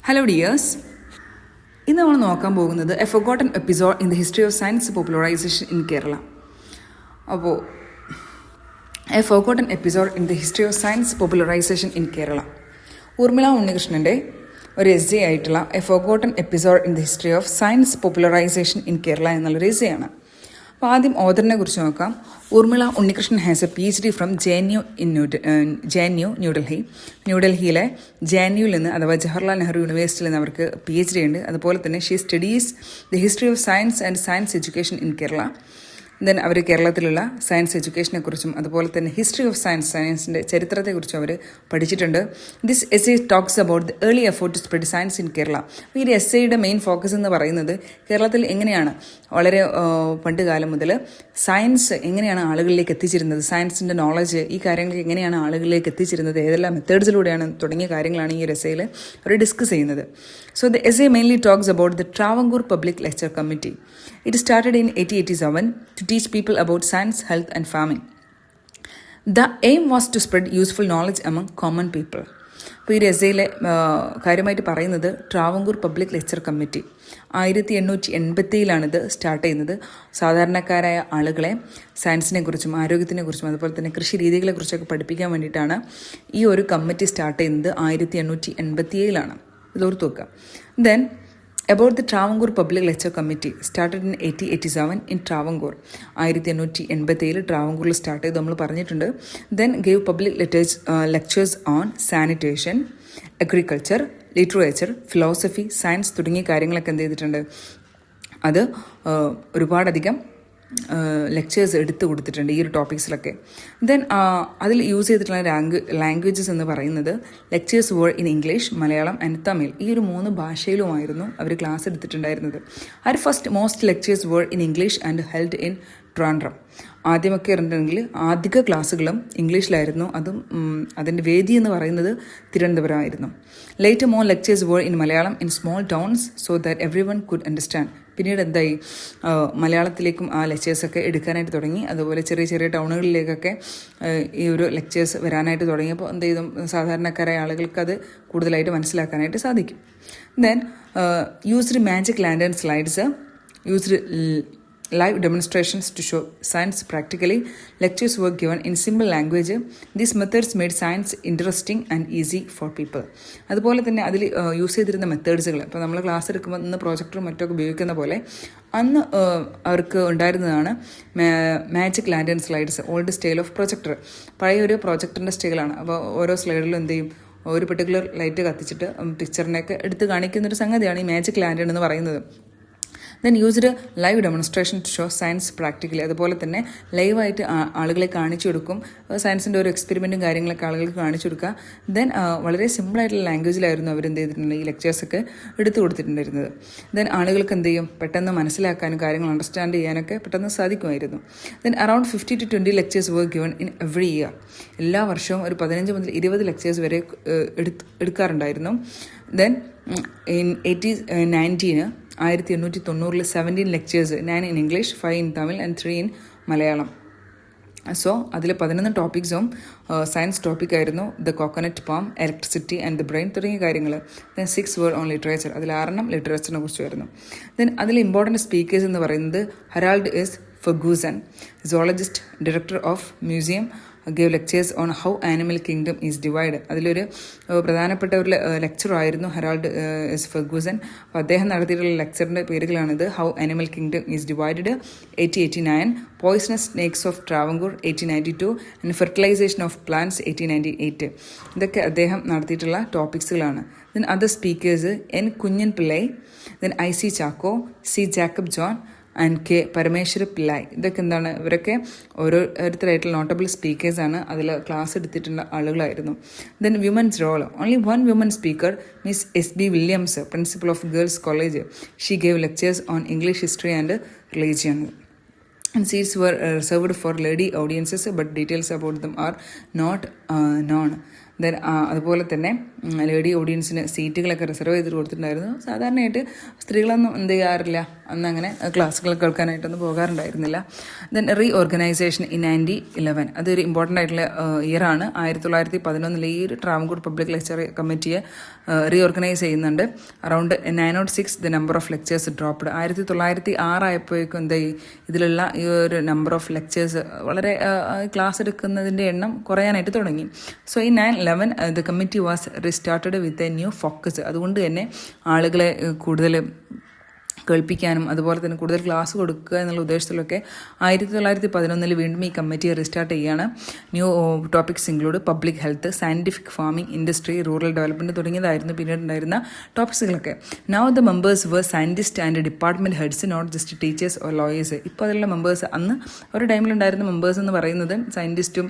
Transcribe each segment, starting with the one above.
Hello dears, ഇന്ന് നമ്മൾ നോക്കാൻ പോകുന്നത് a forgotten episode in the history of science popularization in Kerala. അപ്പോൾ a forgotten episode in the history of science popularization in Kerala, Urmila ഉണ്ണികൃഷ്ണൻ്റെ ഒരു essay ആയിട്ടുള്ള a forgotten episode in the history of science popularization in Kerala എന്നുള്ളൊരു എസ്സേയാണ്. അപ്പോൾ ആദ്യം ഓഥറിനെ കുറിച്ച് നോക്കാം. Urmila Unnikrishnan has a PhD from JNU in New Delhi. ന്യൂഡൽഹിയിലെ JNUവിൽ നിന്ന്, അഥവാ ജവഹർലാൽ നെഹ്റു യൂണിവേഴ്സിറ്റിയിൽ നിന്ന് അവർക്ക് PhD ഉണ്ട്. അതുപോലെ തന്നെ she studies the history of science and science education in Kerala. Then അവർ കേരളത്തിലുള്ള സയൻസ് എഡ്യൂക്കേഷനെ കുറിച്ചും അതുപോലെ തന്നെ ഹിസ്റ്ററി ഓഫ് സയൻസിൻ്റെ ചരിത്രത്തെക്കുറിച്ചും അവർ പഠിച്ചിട്ടുണ്ട്. This essay talks about the early effort to spread science in Kerala. ഈ ഒരു എസ്സേയുടെ മെയിൻ ഫോക്കസ് എന്ന് പറയുന്നത് കേരളത്തിൽ എങ്ങനെയാണ് വളരെ പണ്ട് കാലം മുതൽ സയൻസ് എങ്ങനെയാണ് ആളുകളിലേക്ക് എത്തിച്ചിരുന്നത്, സയൻസിൻ്റെ നോളജ്, ഈ കാര്യങ്ങൾ എങ്ങനെയാണ് ആളുകളിലേക്ക് എത്തിച്ചിരുന്നത്, ഏതെല്ലാം മെത്തേഡ്സിലൂടെയാണ് തുടങ്ങിയ കാര്യങ്ങളാണ് ഈ ഒരു എസ്സേയിൽ അവർ ഡിസ്കസ് ചെയ്യുന്നത്. So the essay mainly talks about the Travancore public lecture committee. It started in 1887 to teach people about science, health and farming. The aim was to spread useful knowledge among common people. അപ്പോൾ ഈ എസ്സേയിലെ കാര്യമായിട്ട് പറയുന്നത് Travancore public lecture committee 1887 ഇത് start ചെയ്യുന്നത്. സാധാരണക്കാരായ ആളുകളെ സയൻസിനെ കുറിച്ചും ആരോഗ്യത്തിനെ കുറിച്ചും അതുപോലെ തന്നെ കൃഷി രീതികളെക്കുറിച്ചൊക്കെ പഠിപ്പിക്കാൻ വേണ്ടിയിട്ടാണ് ഈ ഒരു കമ്മിറ്റി സ്റ്റാർട്ട് ചെയ്യുന്നത്. 1887 ഇത് ഓർത്ത് വെക്കുക. Then about the Travancore Public Lecture Committee started in 1887 in Travancore. 1887 ട്രാവങ്കൂറിൽ start ചെയ്ത് നമ്മൾ പറഞ്ഞിട്ടുണ്ട്. Then gave public lectures on sanitation, agriculture, literature, philosophy, science തുടങ്ങിയ കാര്യങ്ങളൊക്കെ എന്ത് ചെയ്തിട്ടുണ്ട്, അത് ഒരുപാടധികം ലെക്ചേഴ്സ് എടുത്തു കൊടുത്തിട്ടുണ്ട് ഈ ഒരു ടോപ്പിക്സിലൊക്കെ. ദെൻ അതിൽ യൂസ് ചെയ്തിട്ടുള്ള ലാംഗ്വേജസ് എന്ന് പറയുന്നത് lectures were in English, Malayalam and Tamil. ഈ ഒരു 3 ഭാഷയിലുമായിരുന്നു അവർ ക്ലാസ് എടുത്തിട്ടുണ്ടായിരുന്നത്. അവർ first most lectures were in English and held in Trivandrum. ആദ്യമൊക്കെ ഇരുന്നിട്ടുണ്ടെങ്കിൽ അധിക ക്ലാസ്സുകളും ഇംഗ്ലീഷിലായിരുന്നു. അതും അതിൻ്റെ വേദി എന്ന് പറയുന്നത് തിരുവനന്തപുരമായിരുന്നു. Later more lectures were in Malayalam in small towns so that everyone could understand. പിന്നീട് എന്തായി, മലയാളത്തിലേക്കും ആ ലെക്ചേഴ്സൊക്കെ എടുക്കാനായിട്ട് തുടങ്ങി. അതുപോലെ ചെറിയ ചെറിയ ടൗണുകളിലേക്കൊക്കെ ഈ ഒരു ലെക്ചേഴ്സ് വരാനായിട്ട് തുടങ്ങിയപ്പോൾ എന്ത് ചെയ്തു, സാധാരണക്കാരായ ആളുകൾക്ക് അത് കൂടുതലായിട്ട് മനസ്സിലാക്കാനായിട്ട് സാധിക്കും. Then used magic lantern slides, used live demonstrations to show science practically. Lectures were given in simple language. These methods made science interesting and easy for people. അതുപോലെ തന്നെ അതിൽ യൂസ് ചെയ്തിരുന്ന മെത്തേഡ്സുകൾ, ഇപ്പോൾ നമ്മൾ ക്ലാസ് എടുക്കുമ്പോൾ ഇന്ന് പ്രോജക്ടറും മറ്റൊക്കെ ഉപയോഗിക്കുന്ന പോലെ അന്ന് അവർക്ക് ഉണ്ടായിരുന്നതാണ് magic lantern slides, old style of projector. പഴയ ഒരു പ്രൊജക്ടറിൻ്റെ സ്റ്റൈലാണ്. അപ്പോൾ ഓരോ സ്ലൈഡിലും എന്ത് ചെയ്യും, ഒരു പെർട്ടിക്കുലർ ലൈറ്റ് കത്തിച്ചിട്ട് പിക്ചറിനെയൊക്കെ എടുത്ത് കാണിക്കുന്നൊരു സംഗതിയാണ് ഈ മാജിക് ലാൻഡേൺ എന്ന് പറയുന്നത്. Then used live demonstration to show science practically. അതുപോലെ തന്നെ ലൈവായിട്ട് ആളുകളെ കാണിച്ചു കൊടുക്കും. സയൻസിൻ്റെ ഒരു എക്സ്പെരിമെൻറ്റും കാര്യങ്ങളൊക്കെ ആളുകൾക്ക് കാണിച്ചു കൊടുക്കുക. ദെൻ വളരെ സിമ്പിളായിട്ടുള്ള ലാംഗ്വേജിലായിരുന്നു അവർ എന്ത് ചെയ്തിട്ടുണ്ട്, ഈ ലെക്ചേഴ്സൊക്കെ എടുത്തു കൊടുത്തിട്ടുണ്ടായിരുന്നത്. ദെൻ ആളുകൾക്ക് എന്ത് ചെയ്യും, പെട്ടെന്ന് മനസ്സിലാക്കാനും കാര്യങ്ങൾ അണ്ടർസ്റ്റാൻഡ് ചെയ്യാനൊക്കെ പെട്ടെന്ന് സാധിക്കുമായിരുന്നു. Then around 50 to 20 lectures were given in every year. എല്ലാ വർഷവും ഒരു 15 മുതൽ 20 ലെക്ചേഴ്സ് വരെ എടുക്കാറുണ്ടായിരുന്നു. Then in 1890 17 lectures, 9 in English, 5 in Tamil and 3 in Malayalam. So അതിൽ 11 ടോപ്പിക്സും സയൻസ് ടോപ്പിക്കായിരുന്നു. The coconut palm, electricity and the brain തുടങ്ങിയ കാര്യങ്ങൾ. ദെൻ 6 വേർ ഓൺ ലിറ്ററേച്ചർ, അതിൽ 6 ലിറ്ററേച്ചറിനെ കുറിച്ച് വരുന്നു. ദെൻ അതിൽ ഇമ്പോർട്ടൻറ്റ് സ്പീക്കേഴ്സ് എന്ന് പറയുന്നത് Harold S Ferguson, zoologist, director of museum, gave lectures on how animal kingdom is divide. അതിലൊരു പ്രധാനപ്പെട്ട ഒരു ലെക്ചറായിരുന്നു ഹെറാൾഡ് എസ് ഫെർഗൂസൺ. അപ്പോൾ അദ്ദേഹം നടത്തിയിട്ടുള്ള ലെക്ചറിൻ്റെ പേരുകളാണിത്: how animal kingdom is divided 1889, poisonous snakes of Travancore 1892 and fertilisation of plants 1898. ഇതൊക്കെ അദ്ദേഹം നടത്തിയിട്ടുള്ള ടോപ്പിക്സുകളാണ്. Then other speakers N Kunjan Pillai, then IC Chacko, C Jacob John and K Parameswara Pillai. ഇതൊക്കെ എന്താണ്, ഇവരൊക്കെ ഓരോരുത്തരായിട്ടുള്ള നോട്ടബിൾ സ്പീക്കേഴ്സാണ്. അതിൽ ക്ലാസ് എടുത്തിട്ടുള്ള ആളുകളായിരുന്നു. Then women's role, only 1 women speaker, miss SB Williams, principal of girls college. She gave lectures on English history and religion. And seats were reserved for lady audiences, but details about them are not known. Then അതുപോലെ തന്നെ lady ഓഡിയൻസിന് സീറ്റുകളൊക്കെ reserve ചെയ്തിട്ട് കൊടുത്തിട്ടുണ്ടായിരുന്നു. സാധാരണയായിട്ട് സ്ത്രീകളൊന്നും എന്ത് ചെയ്യാറില്ല, അന്നങ്ങനെ ക്ലാസ്സുകൾ കേൾക്കാനായിട്ടൊന്നും പോകാറുണ്ടായിരുന്നില്ല. ദെൻ റീ ഓർഗനൈസേഷൻ ഇൻ 1911, അതൊരു ഇമ്പോർട്ടൻ്റ് ആയിട്ടുള്ള ഇയറാണ്. 1911 ഈ ഒരു ട്രാവൻകൂർ പബ്ലിക് ലെക്ചർ കമ്മിറ്റിയെ റീ ഓർഗനൈസ് ചെയ്യുന്നുണ്ട്. Around 906 the number of lectures dropped. 1906 ആയപ്പോഴേക്കും എന്തായി, ഇതിലുള്ള ഈ ഒരു നമ്പർ ഓഫ് ലെക്ചേഴ്സ് വളരെ ക്ലാസ് എടുക്കുന്നതിൻ്റെ എണ്ണം കുറയാനായിട്ട് തുടങ്ങി. സോ ഈ 911 the committee was restarted with a new focus. അതുകൊണ്ട് തന്നെ ആളുകളെ കൂടുതൽ കേൾപ്പിക്കാനും അതുപോലെ തന്നെ കൂടുതൽ ക്ലാസ് കൊടുക്കുക എന്നുള്ള ഉദ്ദേശത്തിലൊക്കെ 1911 വീണ്ടും ഈ കമ്മിറ്റി റീസ്റ്റാർട്ട് ചെയ്യുകയാണ്. New topics include public health, scientific farming, industry, rural development തുടങ്ങിയതായിരുന്നു പിന്നീട് ഉണ്ടായിരുന്ന ടോപ്പിക്സുകളൊക്കെ. Now the members were scientist and department heads, not just teachers or lawyers. ഇപ്പോൾ അതിലുള്ള മെമ്പേഴ്സ്, അന്ന് ഒരു ടൈമിലുണ്ടായിരുന്ന മെമ്പേഴ്സ് എന്ന് പറയുന്നത് സയൻറ്റിസ്റ്റും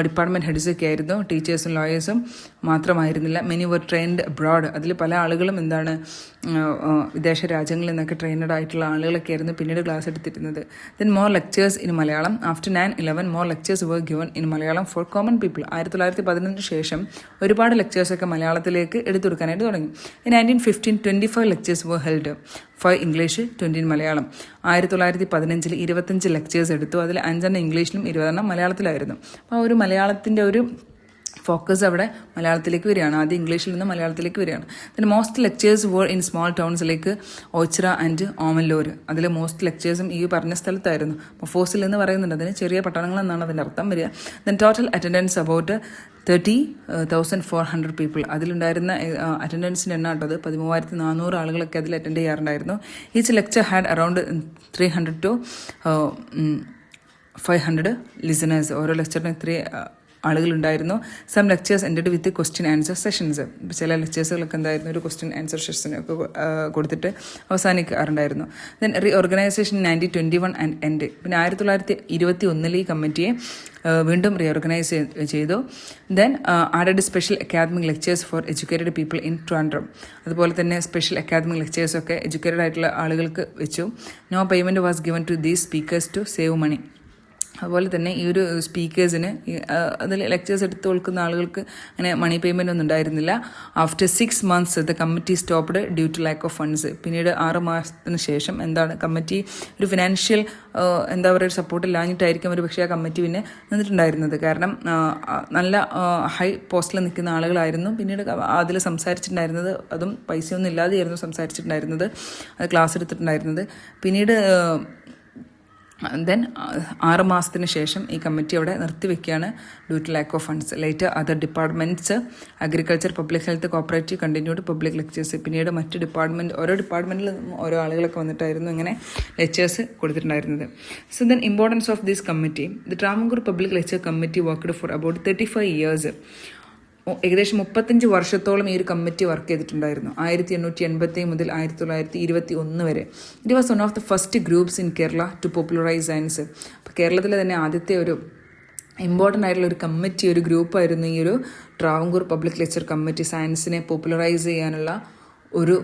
ഡിപ്പാർട്ട്മെൻറ്റ് ഹെഡ്സൊക്കെ ആയിരുന്നു, ടീച്ചേഴ്സും ലോയേഴ്സും മാത്രമായിരുന്നില്ല. മെനി വർ ട്രെയിൻഡ് അബ്രോഡ്. അതിൽ പല ആളുകളും എന്താണ് വിദേശ രാജ്യങ്ങളിൽ നിന്നൊക്കെ ട്രെയിനഡ് ആയിട്ടുള്ള ആളുകളൊക്കെ ആയിരുന്നു പിന്നീട് ക്ലാസ് എടുത്തിരുന്നത്. Then more lectures in Malayalam. After 911 more lectures were given in Malayalam for common people. 1911 ശേഷം ഒരുപാട് ലെക്ചേഴ്സൊക്കെ മലയാളത്തിലേക്ക് എടുത്തു കൊടുക്കാനായിട്ട് തുടങ്ങി. In 1915 25 lectures were held, 5 English, 20 Malayalam. 1915 25 lectures എടുത്തു. അതിൽ 5 ഇംഗ്ലീഷിലും 20 മലയാളത്തിലായിരുന്നു. അപ്പോൾ ഒരു മലയാളത്തിൻ്റെ ഒരു ഫോക്കസ് അവിടെ മലയാളത്തിലേക്ക് വരികയാണ്. ആദ്യം ഇംഗ്ലീഷിൽ നിന്ന് മലയാളത്തിലേക്ക് വരികയാണ്. പിന്നെ most lectures were in small towns like Oachira and Omallur. അതിൽ മോസ്റ്റ് ലെക്ചേഴ്സും ഈ പറഞ്ഞ സ്ഥലത്തായിരുന്നു. മൊഫോസിൽ എന്ന് പറയുന്നുണ്ട്, അതിന് ചെറിയ പട്ടണങ്ങൾ എന്നാണ് അതിൻ്റെ അർത്ഥം വരിക. Then total attendance about 30,400 people. അതിലുണ്ടായിരുന്ന അറ്റൻഡൻസിൻ്റെ എണ്ണം കേട്ടത് 13,400 ആളുകളൊക്കെ അതിൽ അറ്റൻഡ് ചെയ്യാറുണ്ടായിരുന്നു. Each lecture had around 300 to 500 listeners. ഓരോ ലെക്ചറിന് 3 ആളുകളുണ്ടായിരുന്നു. Some lectures ended with question answer sessions. ചില ലെക്ചേഴ്സുകളൊക്കെ എന്തായിരുന്നു, ഒരു ക്വസ്റ്റ്യൻ ആൻസർ സെഷനൊക്കെ കൊടുത്തിട്ട് അവസാനിക്കാറുണ്ടായിരുന്നു. Then reorganisation 1921 and end. പിന്നെ 1921 ഈ കമ്മിറ്റിയെ വീണ്ടും റീഓർഗനൈസ് ചെയ്തു. Then added special academic lectures for educated people in Trivandrum. അതുപോലെ തന്നെ സ്പെഷ്യൽ അക്കാദമിക് ലെക്ചേഴ്സൊക്കെ എഡ്യൂക്കേറ്റഡ് ആയിട്ടുള്ള ആളുകൾക്ക് വെച്ചു. No payment was given to these speakers to save money. അതുപോലെ തന്നെ ഈ ഒരു സ്പീക്കേഴ്സിന് അതിൽ ലെക്ചേഴ്സ് എടുത്ത് കൊടുക്കുന്ന ആളുകൾക്ക് അങ്ങനെ മണി പേയ്മെൻ്റ് ഒന്നും ഉണ്ടായിരുന്നില്ല. After 6 months the committee stopped due to lack of funds. പിന്നീട് 6 മാസത്തിന് ശേഷം എന്താണ് കമ്മിറ്റി ഒരു ഫിനാൻഷ്യൽ എന്താ പറയുക ഒരു സപ്പോർട്ട് ഇല്ലാഞ്ഞിട്ടായിരിക്കും ഒരു പക്ഷേ ആ കമ്മിറ്റി പിന്നെ നിന്നിട്ടുണ്ടായിരുന്നത്. കാരണം നല്ല ഹൈ പോസ്റ്റിൽ നിൽക്കുന്ന ആളുകളായിരുന്നു പിന്നീട് അതിൽ സംസാരിച്ചിട്ടുണ്ടായിരുന്നത്. അതും പൈസയൊന്നും ഇല്ലാതെയായിരുന്നു സംസാരിച്ചിട്ടുണ്ടായിരുന്നത്, അത് ക്ലാസ് എടുത്തിട്ടുണ്ടായിരുന്നത്. പിന്നീട് ദെൻ 6 മാസത്തിന് ശേഷം ഈ കമ്മിറ്റി അവിടെ നിർത്തിവെക്കുകയാണ് due to lack of funds. Later other departments agriculture, public health, cooperative continued public lectures. പിന്നീട് മറ്റ് ഡിപ്പാർട്ട്മെൻറ്റ് ഓരോ ഡിപ്പാർട്ട്മെൻറ്റിൽ നിന്നും ഓരോ ആളുകളൊക്കെ വന്നിട്ടായിരുന്നു ഇങ്ങനെ ലെക്ചേഴ്സ് കൊടുത്തിട്ടുണ്ടായിരുന്നത്. So then importance of this committee. The Travancore public lecture committee worked for about 35 years. ഏകദേശം 35 വർഷത്തോളം ഈ ഒരു കമ്മിറ്റി വർക്ക് ചെയ്തിട്ടുണ്ടായിരുന്നു. 1880 മുതൽ 1921 വരെ. It was one of the first groups in Kerala to popularise science. അപ്പോൾ കേരളത്തിലെ തന്നെ ആദ്യത്തെ ഒരു ഇമ്പോർട്ടൻ്റ് ആയിട്ടുള്ള ഒരു കമ്മിറ്റി, ഒരു ഗ്രൂപ്പായിരുന്നു ഈ ഒരു ട്രാവൻകൂർ പബ്ലിക് ലെക്ചർ കമ്മിറ്റി. സയൻസിനെ പോപ്പുലറൈസ് ചെയ്യാനുള്ള ഒരു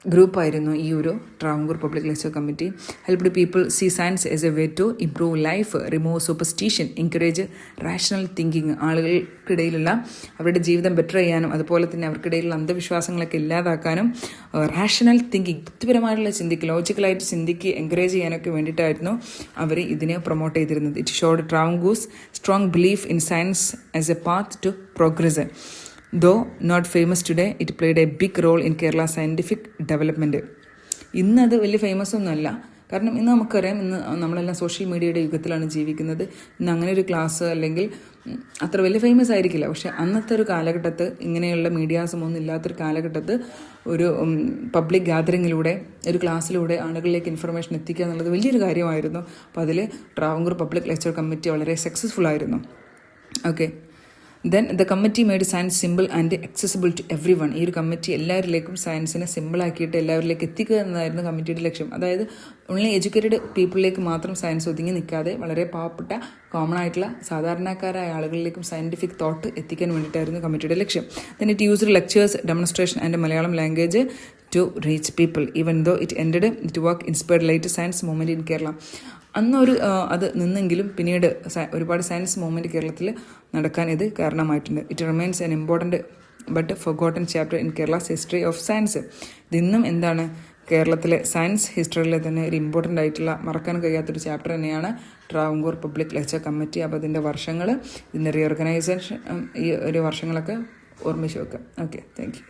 ഗ്രൂപ്പായിരുന്നു ഈ ഒരു Travancore public lecture committee. Helped people see science as a way to improve life, remove superstition, encourage rational thinking. ആളുകൾക്കിടയിലുള്ള അവരുടെ ജീവിതം ബെറ്റർ ചെയ്യാനും അതുപോലെ തന്നെ അവർക്കിടയിലുള്ള അന്ധവിശ്വാസങ്ങളൊക്കെ ഇല്ലാതാക്കാനും റാഷണൽ തിങ്കിങ്, ബുദ്ധിപരമായിട്ടുള്ള ചിന്തിക്ക്, ലോജിക്കലായിട്ട് ചിന്തിക്ക് എൻകറേജ് ചെയ്യാനൊക്കെ വേണ്ടിയിട്ടായിരുന്നു അവർ ഇതിനെ പ്രൊമോട്ട് ചെയ്തിരുന്നത്. It showed Travancore's strong belief in science as a path to progress. Though not famous today, it played a big role in Kerala scientific development. ഇന്നത് വലിയ ഫേമസ് ഒന്നുമല്ല, കാരണം ഇന്ന് നമുക്കറിയാം, ഇന്ന് നമ്മളെല്ലാം സോഷ്യൽ മീഡിയയുടെ യുഗത്തിലാണ് ജീവിക്കുന്നത്. ഇന്ന് അങ്ങനെ ഒരു ക്ലാസ് അല്ലെങ്കിൽ അത്ര വലിയ ഫേമസ് ആയിരിക്കില്ല. പക്ഷേ അന്നത്തെ ഒരു കാലഘട്ടത്ത് ഇങ്ങനെയുള്ള മീഡിയാസും ഒന്നും ഇല്ലാത്തൊരു കാലഘട്ടത്ത് ഒരു പബ്ലിക് ഗാദറിങ്ങിലൂടെ ഒരു ക്ലാസ്സിലൂടെ ആളുകളിലേക്ക് ഇൻഫർമേഷൻ എത്തിക്കുക എന്നുള്ളത് വലിയൊരു കാര്യമായിരുന്നു. അപ്പോൾ അതിൽ ട്രാവൻകൂർ പബ്ലിക് ലെക്ചർ കമ്മിറ്റി വളരെ സക്സസ്ഫുൾ ആയിരുന്നു. Okay, then the committee made science simple and accessible to every one. ഈ ഒരു കമ്മിറ്റി എല്ലാവരിലേക്കും സയൻസിനെ സിമ്പിളാക്കിയിട്ട് എല്ലാവരിലേക്ക് എത്തിക്കുക എന്നതായിരുന്നു കമ്മിറ്റിയുടെ ലക്ഷ്യം. അതായത് ഓൺലി എഡ്യൂക്കേറ്റഡ് പീപ്പിളിലേക്ക് മാത്രം സയൻസ് ഒതുങ്ങി നിൽക്കാതെ വളരെ പാവപ്പെട്ട കോമൺ ആയിട്ടുള്ള സാധാരണക്കാരായ ആളുകളിലേക്കും സയൻറ്റിഫിക് തോട്ട് എത്തിക്കാൻ വേണ്ടിയിട്ടായിരുന്നു കമ്മിറ്റിയുടെ ലക്ഷ്യം. Then it used lectures, demonstration and Malayalam language to reach people. Even though it ended it work inspired latest science movement in Kerala. അന്നൊരു അത് നിന്നെങ്കിലും പിന്നീട് ഒരുപാട് സയൻസ് മൂവ്മെൻറ്റ് കേരളത്തിൽ നടക്കാൻ ഇത് കാരണമായിട്ടുണ്ട്. It remains an important but forgotten chapter in Kerala's history of science. ഇതിന്നും എന്താണ് കേരളത്തിലെ സയൻസ് ഹിസ്റ്ററിയിലെ തന്നെ ഒരു ഇമ്പോർട്ടൻ്റ് ആയിട്ടുള്ള മറക്കാൻ കഴിയാത്തൊരു ചാപ്റ്റർ തന്നെയാണ് ട്രാവൻകൂർ പബ്ലിക് ലെക്ചർ കമ്മിറ്റി. അപ്പോൾ അതിൻ്റെ വർഷങ്ങൾ, ഇതിൻ്റെ റീഓർഗനൈസേഷൻ, ഈ ഒരു വർഷങ്ങളൊക്കെ ഓർമ്മിച്ച് വെക്കാം. Okay, thank you.